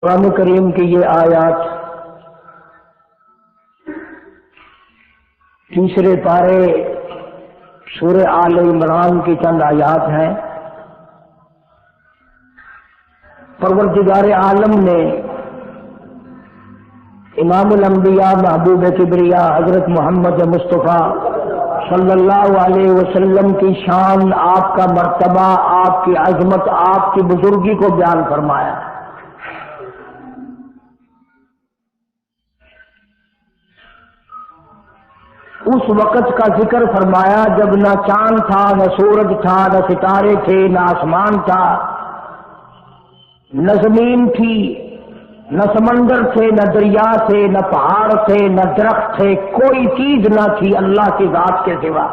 قرآن کریم کی یہ آیات تیسرے پارے سورہ آل عمران کی چند آیات ہیں۔ پروردگار عالم نے امام الانبیاء محبوب کبریا حضرت محمد مصطفیٰ صلی اللہ علیہ وسلم کی شان، آپ کا مرتبہ، آپ کی عظمت، آپ کی بزرگی کو بیان فرمایا۔ اس وقت کا ذکر فرمایا جب نہ چاند تھا، نہ سورج تھا، نہ ستارے تھے، نہ آسمان تھا، نہ زمین تھی، نہ سمندر تھے، نہ دریا تھے، نہ پہاڑ تھے، نہ درخت تھے، کوئی چیز نہ تھی اللہ کی ذات کے سوا۔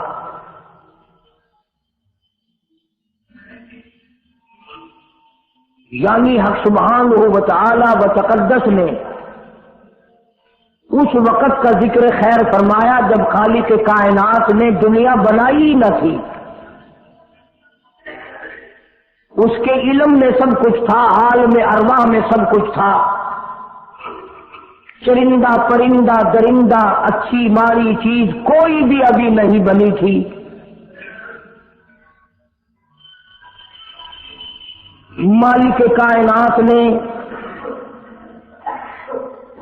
یعنی حق سبحانہ و تعالی و تقدس نے اس وقت کا ذکر خیر فرمایا جب خالق کائنات نے دنیا بنائی ہی نہ تھی۔ اس کے علم میں سب کچھ تھا، عالم ارواح میں سب کچھ تھا، چرندہ پرندہ درندہ اچھی ماری چیز کوئی بھی ابھی نہیں بنی تھی۔ مالک کائنات نے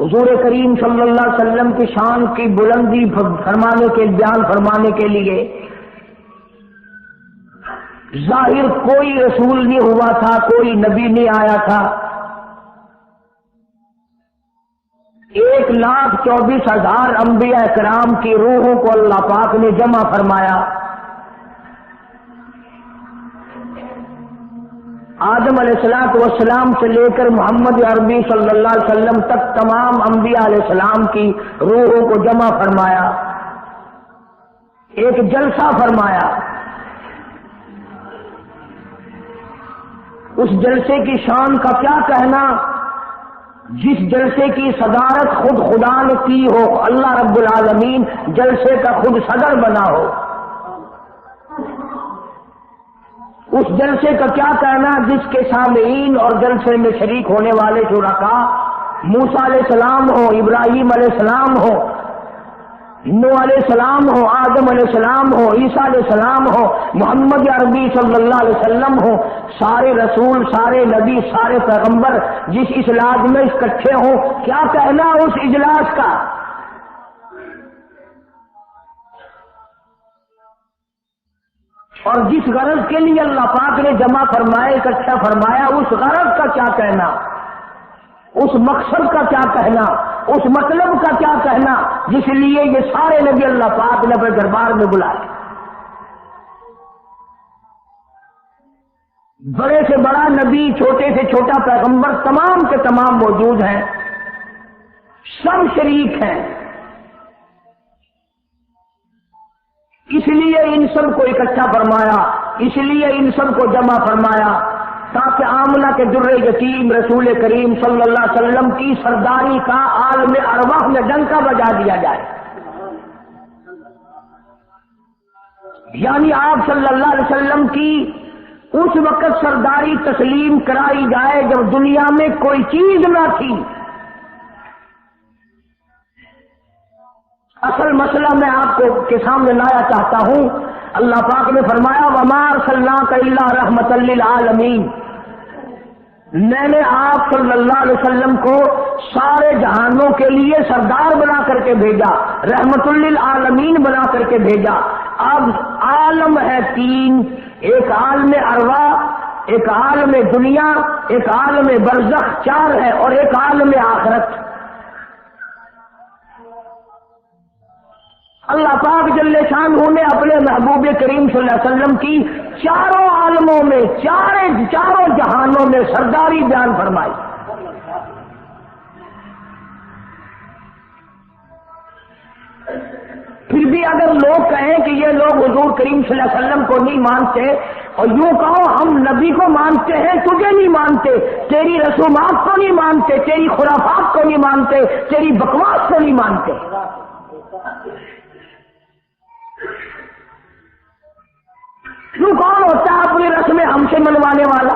حضور کریم صلی اللہ علیہ وسلم کی شان کی بلندی فرمانے کے بیان فرمانے کے لیے ظاہر کوئی رسول نہیں ہوا تھا، کوئی نبی نہیں آیا تھا۔ 1,24,000 انبیاء کرام کی روحوں کو اللہ پاک نے جمع فرمایا۔ آدم علیہ السلام سے لے کر محمد عربی صلی اللہ علیہ وسلم تک تمام انبیاء علیہ السلام کی روحوں کو جمع فرمایا، ایک جلسہ فرمایا۔ اس جلسے کی شان کا کیا کہنا، جس جلسے کی صدارت خود خدا نے کی ہو، اللہ رب العالمین جلسے کا خود صدر بنا ہو۔ اس جلسے کا کیا کہنا جس کے سامعین اور جلسے میں شریک ہونے والے شرکاء موسیٰ علیہ السلام ہو، ابراہیم علیہ السلام ہو، نوح علیہ السلام ہو، آدم علیہ السلام ہو، عیسیٰ علیہ السلام ہو، محمد عربی صلی اللہ علیہ وسلم ہو، سارے رسول، سارے نبی، سارے پیغمبر جس اجلاس میں اکٹھے ہوں، کیا کہنا اس اجلاس کا۔ اور جس غرض کے لیے اللہ پاک نے جمع فرمایا، اکٹھا فرمایا، اس غرض کا کیا کہنا، اس مقصد کا کیا کہنا، اس مطلب کا کیا کہنا جس لیے یہ سارے نبی اللہ پاک نے اپنے دربار میں بلائے۔ بڑے سے بڑا نبی، چھوٹے سے چھوٹا پیغمبر، تمام کے تمام موجود ہیں، سب شریک ہیں۔ اس لیے ان سب کو اکٹھا فرمایا، اس لیے ان سب کو جمع فرمایا تاکہ آمنہ کے در یتیم رسول کریم صلی اللہ علیہ وسلم کی سرداری کا عالم ارواح میں ڈنکا بجا دیا جائے۔ یعنی آپ صلی اللہ علیہ وسلم کی اس وقت سرداری تسلیم کرائی جائے جب دنیا میں کوئی چیز نہ تھی۔ اصل مسئلہ میں آپ کو کے سامنے لایا چاہتا ہوں۔ اللہ پاک نے فرمایا وَمَا أَرْسَلْنَاكَ إِلَّا رَحْمَةً لِّلْعَالَمِينَ، میں نے آپ صلی اللہ علیہ وسلم کو سارے جہانوں کے لیے سردار بنا کر کے بھیجا، رحمت للعالمین بنا کر کے بھیجا۔ اب عالم ہے تین، ایک عالم ارواح، ایک عالم دنیا، ایک عالم برزخ، چار ہے، اور ایک عالم آخرت۔ اللہ پاک جل شانہ نے اپنے محبوب کریم صلی اللہ علیہ وسلم کی چاروں عالموں میں، چاروں جہانوں میں سرداری بیان فرمائی۔ پھر بھی اگر لوگ کہیں کہ یہ لوگ حضور کریم صلی اللہ علیہ وسلم کو نہیں مانتے، اور یوں کہو ہم نبی کو مانتے ہیں، تجھے نہیں مانتے، تیری رسومات کو نہیں مانتے، تیری خرافات کو نہیں مانتے، تیری بکواس کو نہیں مانتے۔ کیوں کون ہوتا ہے اپنی رسمیں ہم سے منوانے والا؟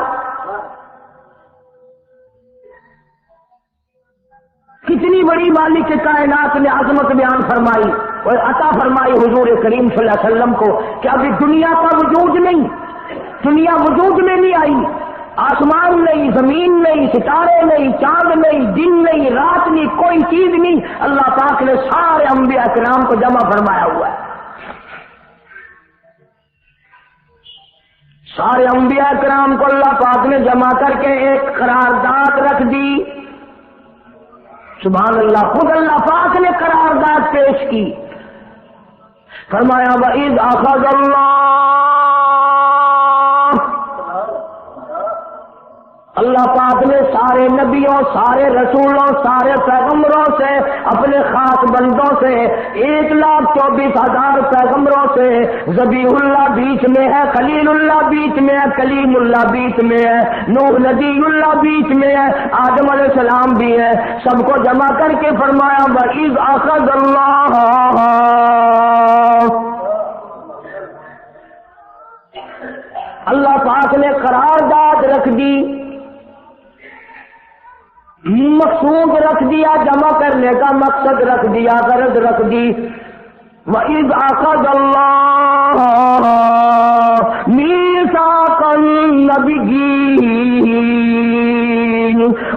کتنی بڑی مالک کائنات نے عظمت بیان فرمائی اور عطا فرمائی حضور کریم صلی اللہ علیہ وسلم کو کہ ابھی دنیا کا وجود نہیں، دنیا وجود میں نہیں آئی، آسمان نہیں، زمین نہیں، ستارے نہیں، چاند نہیں، دن نہیں، رات نہیں، کوئی چیز نہیں، اللہ پاک نے سارے انبیاء کرام کو جمع فرمایا ہوا ہے۔ سارے انبیاء کرام کو اللہ پاک نے جمع کر کے ایک قرارداد رکھ دی۔ سبحان اللہ، خود اللہ پاک نے قرارداد پیش کی، فرمایا وَإِذْ أَخَذَ اللہ پاک نے سارے نبیوں، سارے رسولوں، سارے پیغمبروں سے، اپنے خاص بندوں سے، 1,24,000 پیغمبروں سے، ذبیح اللہ بیچ میں ہے، خلیل اللہ بیچ میں ہے، کلیم اللہ بیچ میں ہے، نوح نبی اللہ بیچ میں ہے، آدم علیہ السلام بھی ہے، سب کو جمع کر کے فرمایا وَإِذْ أَخَذَ اللَّهُ، اللہ پاک نے قرارداد رکھ دی، مقصود رکھ دیا، جمع کرنے کا مقصد رکھ دیا، غرض رکھ دی۔ وَإِذْ أَخَذَ اللَّهُ مِيثَاقَ النَّبِيِّينَ،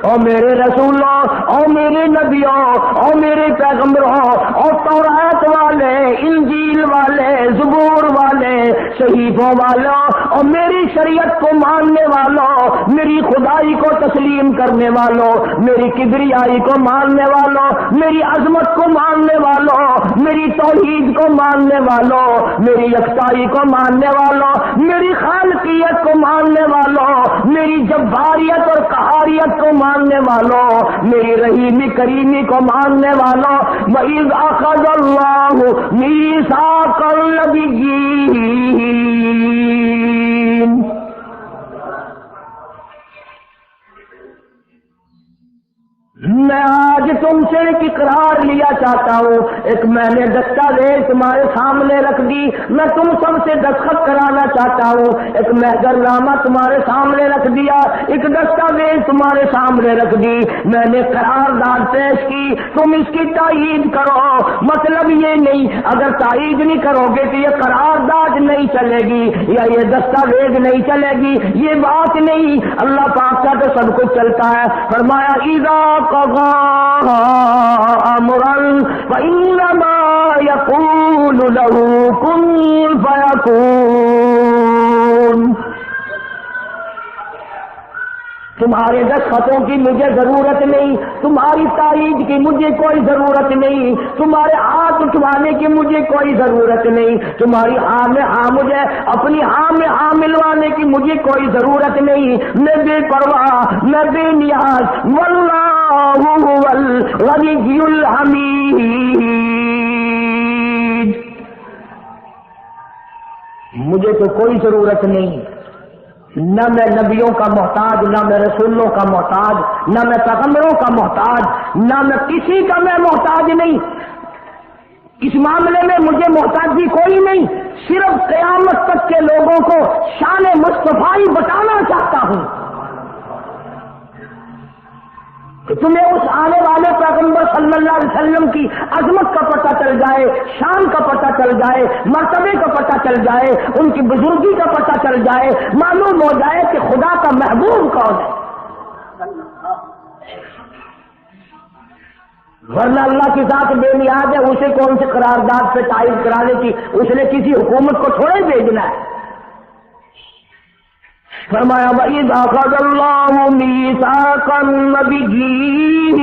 او میرے رسولوں، او میرے نبیوں، او میرے پیغمبروں، اور تورات والے، انجیل والے، زبور والے، صحیفوں والوں، اور میری شریعت کو ماننے والوں، میری خدائی کو تسلیم کرنے والوں، میری کبریائی کو ماننے والوں، میری عظمت کو ماننے والوں، میری توحید کو ماننے والوں، میری یکتائی کو ماننے والوں، میری خالقیت کو ماننے والوں، میری جباریت اور قہاریت کو ماننے والوں، میری رحیمی کریمی کو ماننے والوں، وَإِذْ أَخَذَ اللَّهُ مِيثَاقَ النَّبِيِّينَ، میں آج تم سے ایک اقرار لیا چاہتا ہوں، ایک میں نے دستاویز تمہارے سامنے رکھ دی، میں تم سب سے دستخط کرانا چاہتا ہوں، ایک محضر نامہ تمہارے سامنے رکھ دیا، ایک دستاویز تمہارے سامنے رکھ دی، میں نے قرارداد پیش کی، تم اس کی تائید کرو۔ مطلب یہ نہیں اگر تائید نہیں کرو گے تو یہ قرارداد نہیں چلے گی یا یہ دستاویز نہیں چلے گی، یہ بات نہیں، اللہ پاک کا تو سب کچھ چلتا ہے۔ فرمایا اذا قضى امرا فانما يقول له كن فيكون، تمہارے دستخطوں کی مجھے ضرورت نہیں، تمہاری تائید کی مجھے کوئی ضرورت نہیں، تمہارے ہاتھ اٹھوانے کی مجھے کوئی ضرورت نہیں، تمہاری ہاں میں ہاں مجھے اپنی ہاں میں ہاں ملوانے کی مجھے کوئی ضرورت نہیں، میں بے پرواہ، میں بے نیاز، واللہ هو الغنی الحمید، مجھے تو کوئی ضرورت نہیں، نہ میں نبیوں کا محتاج، نہ میں رسولوں کا محتاج، نہ میں پیغمبروں کا محتاج، نہ میں کسی کا میں محتاج نہیں، اس معاملے میں مجھے محتاجی کوئی نہیں، صرف قیامت تک کے لوگوں کو شان مصطفی بتانا چاہتا ہوں کہ تمہیں اس آنے والے پیغمبر صلی اللہ علیہ وسلم کی عظمت کا پتہ چل جائے، شان کا پتہ چل جائے، مرتبے کا پتہ چل جائے، ان کی بزرگی کا پتہ چل جائے، معلوم ہو جائے کہ خدا کا محبوب کون ہے۔ ورنہ اللہ کی ذات بے نیاز ہے، اسے کون سے قرارداد سے تائید کرانے کی، اس نے کسی حکومت کو تھوڑے بھیجنا ہے۔ فرمایا وَإِذْ أَخَذَ اللَّهُ مِيثَاقَ النَّبِيِّينَ،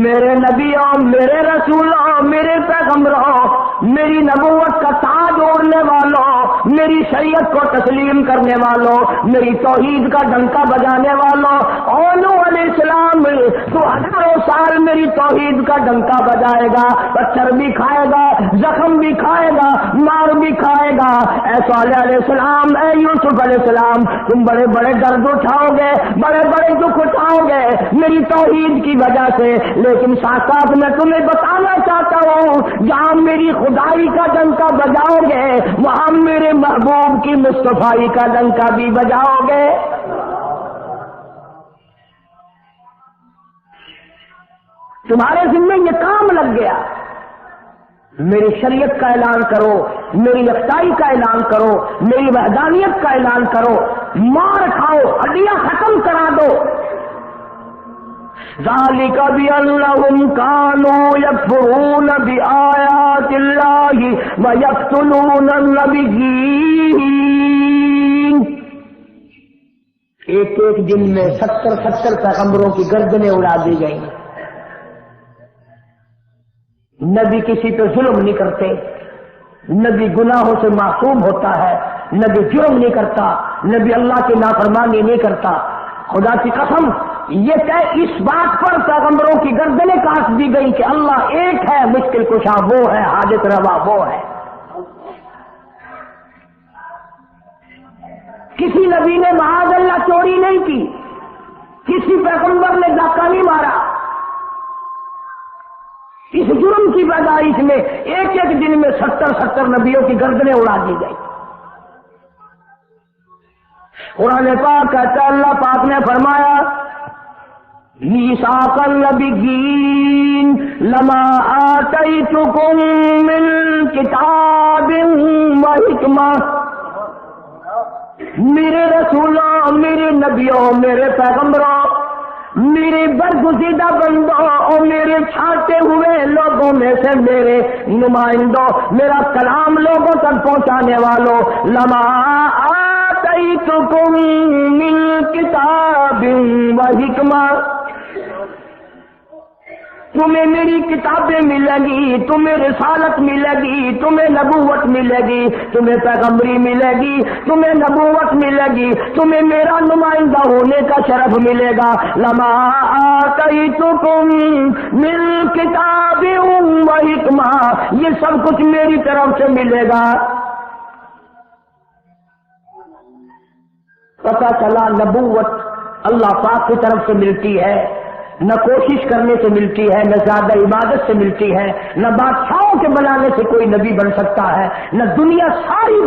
میرے نبیوں، میرے رسولوں، میرے پیغمبروں، میری نبوت کا تاج اوڑھنے والوں، میری شریعت کو تسلیم کرنے والوں، میری توحید کا ڈنکا بجانے والوں، اور نوح علیہ السلام تو ہزاروں سال میری توحید کا ڈنکا بجائے گا، پتھر بھی کھائے گا، زخم بھی کھائے گا، مار بھی کھائے گا، اے صالح علیہ السلام، اے یوسف علیہ السلام، تم بڑے بڑے درد اٹھاؤ گے، بڑے بڑے دکھ اٹھاؤ گے میری توحید کی وجہ سے، لیکن ساتھ ساتھ میں تمہیں بتانا چاہتا ہوں جہاں میری خدائی کا ڈنکا بجاؤ گے وہاں میرے محبوب کی مصطفی کا ڈنکا بھی بجاؤ گے۔ تمہارے ذمہ یہ کام لگ گیا، میری شریعت کا اعلان کرو، میری یکتائی کا اعلان کرو، میری وحدانیت کا اعلان کرو، مار کھاؤ، ہڈیاں ختم کرا دو۔ ذالک بأنہم کانوا یکفرون بآیات اللہ ویقتلون النبیین۔ ایک ایک دن میں 70 پیغمبروں کی گردنیں اڑا دی گئیں۔ نبی کسی پہ ظلم نہیں کرتے، نبی گناہوں سے معصوم ہوتا ہے، نبی جرم نہیں کرتا، نبی اللہ کی نافرمانی نہیں کرتا۔ خدا کی قسم یہ کہ اس بات پر پیغمبروں کی گردنیں کاٹ دی گئی کہ اللہ ایک ہے، مشکل کشا وہ ہے، حاجت روا وہ ہے۔ کسی نبی نے معاذ اللہ چوری نہیں کی، کسی پیغمبر نے ڈاکہ نہیں مارا۔ اس جرم کی پیدائش میں ایک ایک دن میں 70 نبیوں کی گردنیں اڑا دی گئی۔ قرآن پاک کہتا ہے، اللہ پاک نے فرمایا میثاق النبیین لما آتیتکم من کتاب و حکمہ، میرے رسولوں، میرے نبیوں، میرے پیغمبروں، میرے برگزیدہ بندوں اور میرے چھانٹے ہوئے لوگوں میں سے میرے نمائندوں، میرا کلام لوگوں تک پہنچانے والوں، لما آتیتکم من کتاب و حکمہ، تمہیں میری کتابیں ملیں گی، تمہیں رسالت ملے گی، تمہیں نبوت ملے گی، تمہیں پیغمبری ملے گی، تمہیں نبوت ملے گی، تمہیں میرا نمائندہ ہونے کا شرف ملے گا۔ لما آتیتکم من کتاب و حکمہ، یہ سب کچھ میری طرف سے ملے گا۔ پتہ چلا نبوت اللہ پاک کی طرف سے ملتی ہے، نہ کوشش کرنے سے ملتی ہے، نہ زیادہ عبادت سے ملتی ہے، نہ بادشاہوں کے بنانے سے کوئی نبی بن سکتا ہے، نہ دنیا ساری